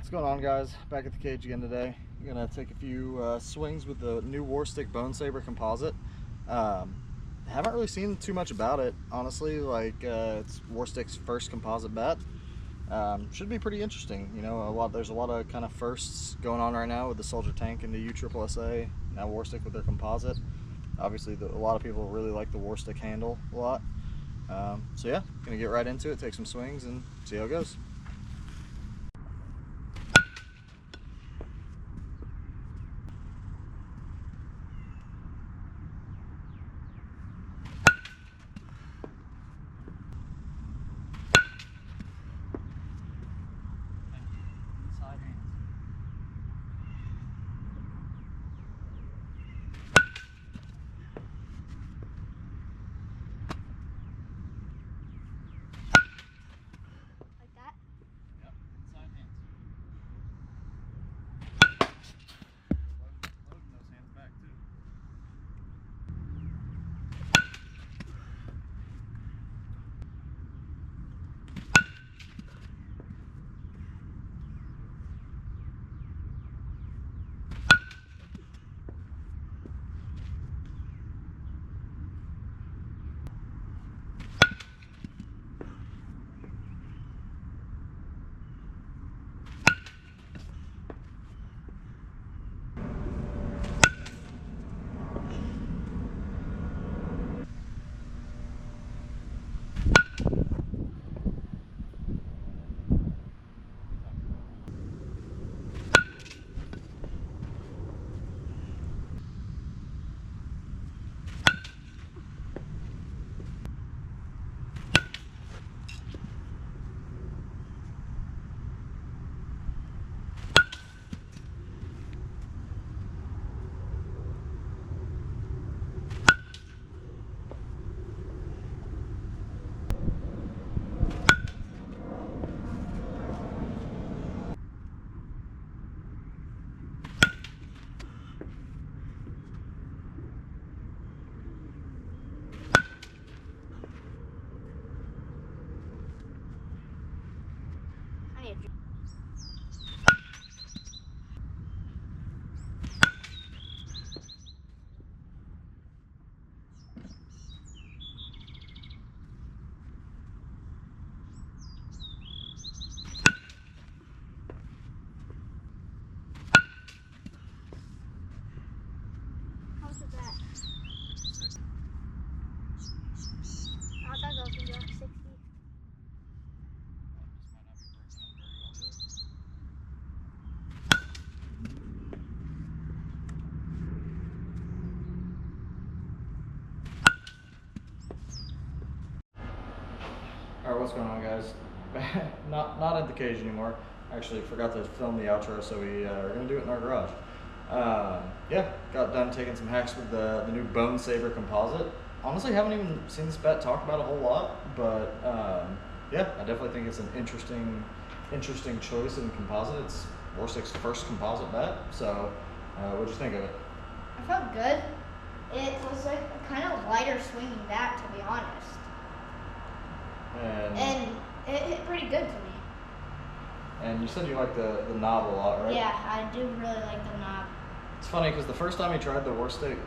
What's going on, guys? Back at the cage again today. I'm gonna take a few swings with the new Warstic Bonesaber Composite. Haven't really seen too much about it, honestly. It's Warstic's first composite bat. Should be pretty interesting. You know, there's a lot of kind of firsts going on right now with the Soldier Tank and the USSSA. Now Warstic with their composite. Obviously, a lot of people really like the Warstic handle a lot. So yeah, gonna get right into it, take some swings, and see how it goes. How much was that? I thought that was gonna be like 60. Alright, what's going on, guys? not at the cage anymore. Actually forgot to film the outro, so we are going to do it in our garage. Yeah, got done taking some hacks with the new Bonesaber Composite. Honestly, haven't even seen this bat talked about a whole lot, but yeah, I definitely think it's an interesting choice in composite. It's Warstic's first composite bat, so what'd you think of it? I felt good. It was like a kind of lighter swinging bat, to be honest. And it hit pretty good to me. And you said you like the knob a lot, right? Yeah, I do really like the knob. It's funny because the first time he tried the Warstic,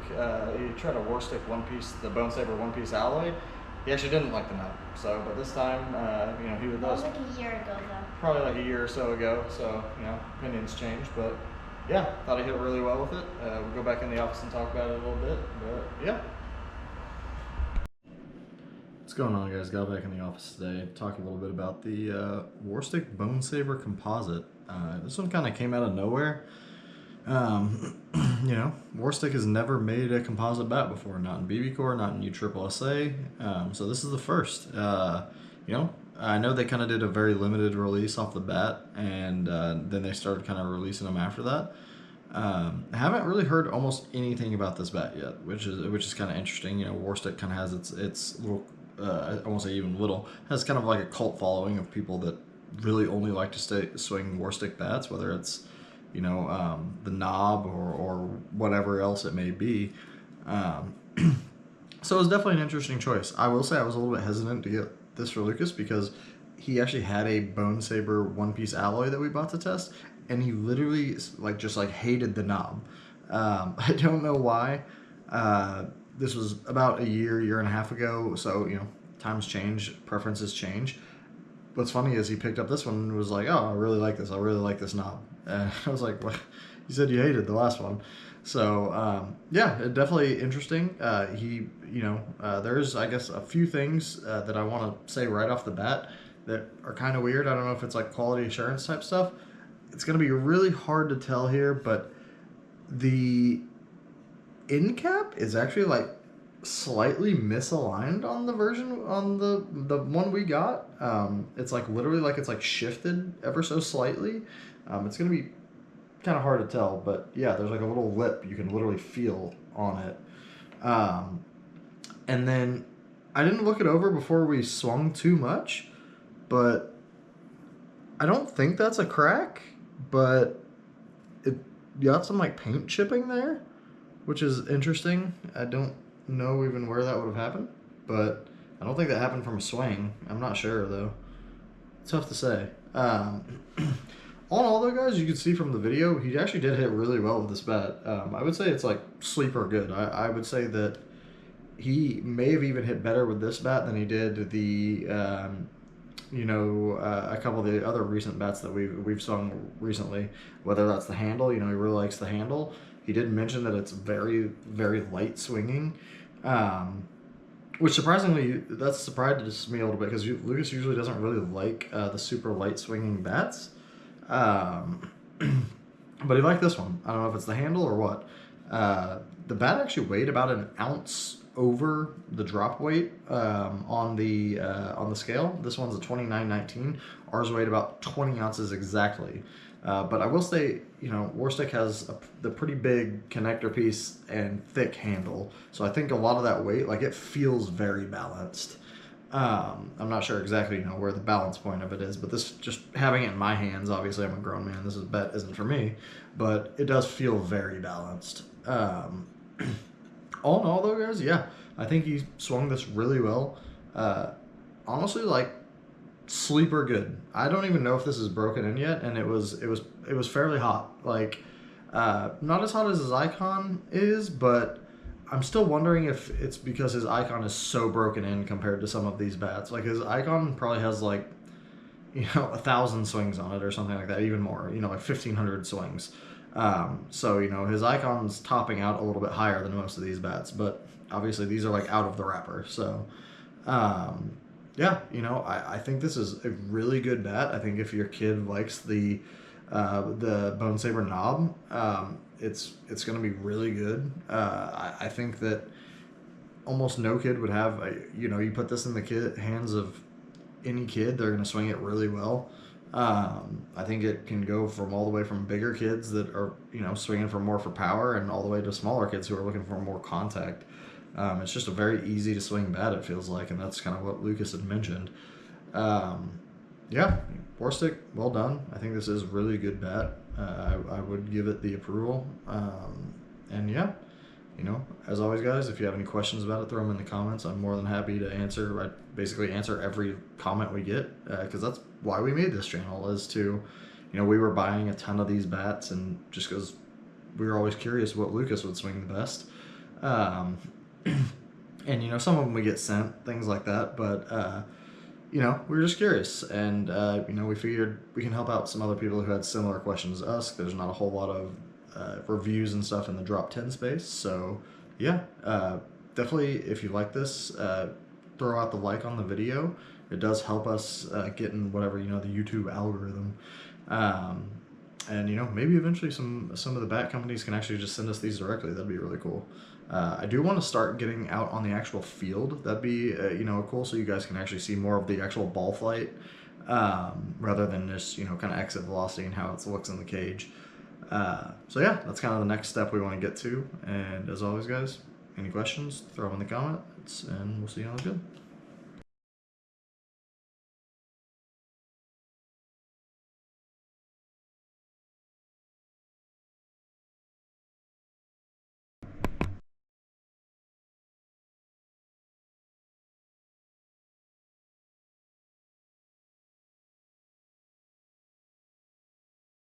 he tried a Warstic one-piece, the Bonesaber one-piece alloy. He actually didn't like the knob. So, but this time, you know, he was. That was like a year ago, though. Probably like a year or so ago. So, you know, opinions change. But yeah, thought he hit really well with it. We'll go back in the office and talk about it a little bit. But yeah. What's going on, guys? Got back in the office today to talk a little bit about the Warstic Bonesaber Composite. This one kind of came out of nowhere. You know, Warstic has never made a composite bat before, not in BB Corps, not in USSSA. So this is the first. You know, I know they kind of did a very limited release off the bat, and then they started kind of releasing them after that. I haven't really heard almost anything about this bat yet, which is kind of interesting. You know, Warstic kind of has its little, I won't say even little, has kind of like a cult following of people that really only like to swing Warstic bats, whether it's, you know, the knob or whatever else it may be. So it was definitely an interesting choice. I will say I was a little bit hesitant to get this for Lucas because he actually had a Bonesaber one-piece alloy that we bought to test, and he literally just hated the knob. I don't know why. This was about a year and a half ago, so times change, preferences change. What's funny is he picked up this one and was like, "Oh, I really like this. I really like this knob." And I was like, "What? You said you hated the last one." So yeah, definitely interesting. There's I guess a few things that I want to say right off the bat that are kind of weird. I don't know if it's like quality assurance type stuff. It's going to be really hard to tell here, but the end cap is actually like slightly misaligned on the version on the one we got. It's like literally like it's like shifted ever so slightly. It's going to be kind of hard to tell, but yeah, there's like a little lip you can literally feel on it. And then I didn't look it over before we swung too much, but I don't think that's a crack, but it got some like paint chipping there, which is interesting. I don't know even where that would have happened, but I don't think that happened from a swing. I'm not sure though. It's tough to say. All in all, though, guys, you can see from the video, he actually did hit really well with this bat. I would say it's like sleeper good. I would say that he may have even hit better with this bat than he did the, a couple of the other recent bats that we've swung recently. Whether that's the handle, he really likes the handle. He did mention that it's very, very light swinging. Which surprisingly, that's surprised me a little bit because Lucas usually doesn't really like the super light swinging bats. But he liked this one. I don't know if it's the handle or what. The bat actually weighed about an ounce over the drop weight on the scale. This one's a 29.19. Ours weighed about 20 ounces exactly. But I will say, Warstic has the pretty big connector piece and thick handle. So I think a lot of that weight, like it feels very balanced. I'm not sure exactly, where the balance point of it is, but this, just having it in my hands, obviously I'm a grown man, this bet isn't for me, but it does feel very balanced. All in all though, guys, yeah, I think he swung this really well. Honestly, like, sleeper good. I don't even know if this is broken in yet, and it was fairly hot. Like, not as hot as his icon is, but I'm still wondering if it's because his icon is so broken in compared to some of these bats. Like his icon probably has like, 1,000 swings on it or something like that, even more. Like 1,500 swings. So his icon's topping out a little bit higher than most of these bats, but obviously these are like out of the wrapper. So, yeah, I think this is a really good bat. I think if your kid likes the Bonesaber knob, it's going to be really good. I think that almost no kid would have, you put this in the hands of any kid, they're going to swing it really well. I think it can go from all the way from bigger kids that are, swinging for more for power and all the way to smaller kids who are looking for more contact. It's just a very easy to swing bat, it feels like, and that's kind of what Lucas had mentioned. Yeah, Warstic, well done. I think this is a really good bat. I would give it the approval. And yeah, as always, guys, if you have any questions about it, throw them in the comments. I'm more than happy to answer. I basically answer every comment we get because that's why we made this channel, is to, we were buying a ton of these bats and just because we were always curious what Lucas would swing the best. And, some of them we get sent, things like that, but, we were just curious, and, we figured we can help out some other people who had similar questions to us. There's not a whole lot of reviews and stuff in the drop 10 space, so, yeah, definitely, if you like this, throw out the like on the video. It does help us get in whatever, the YouTube algorithm. And, maybe eventually some of the bat companies can actually just send us these directly. That'd be really cool. I do want to start getting out on the actual field. That'd be, cool, so you guys can actually see more of the actual ball flight rather than just, kind of exit velocity and how it looks in the cage. So yeah, that's kind of the next step we want to get to. And as always, guys, any questions, throw them in the comments, and we'll see you on the field.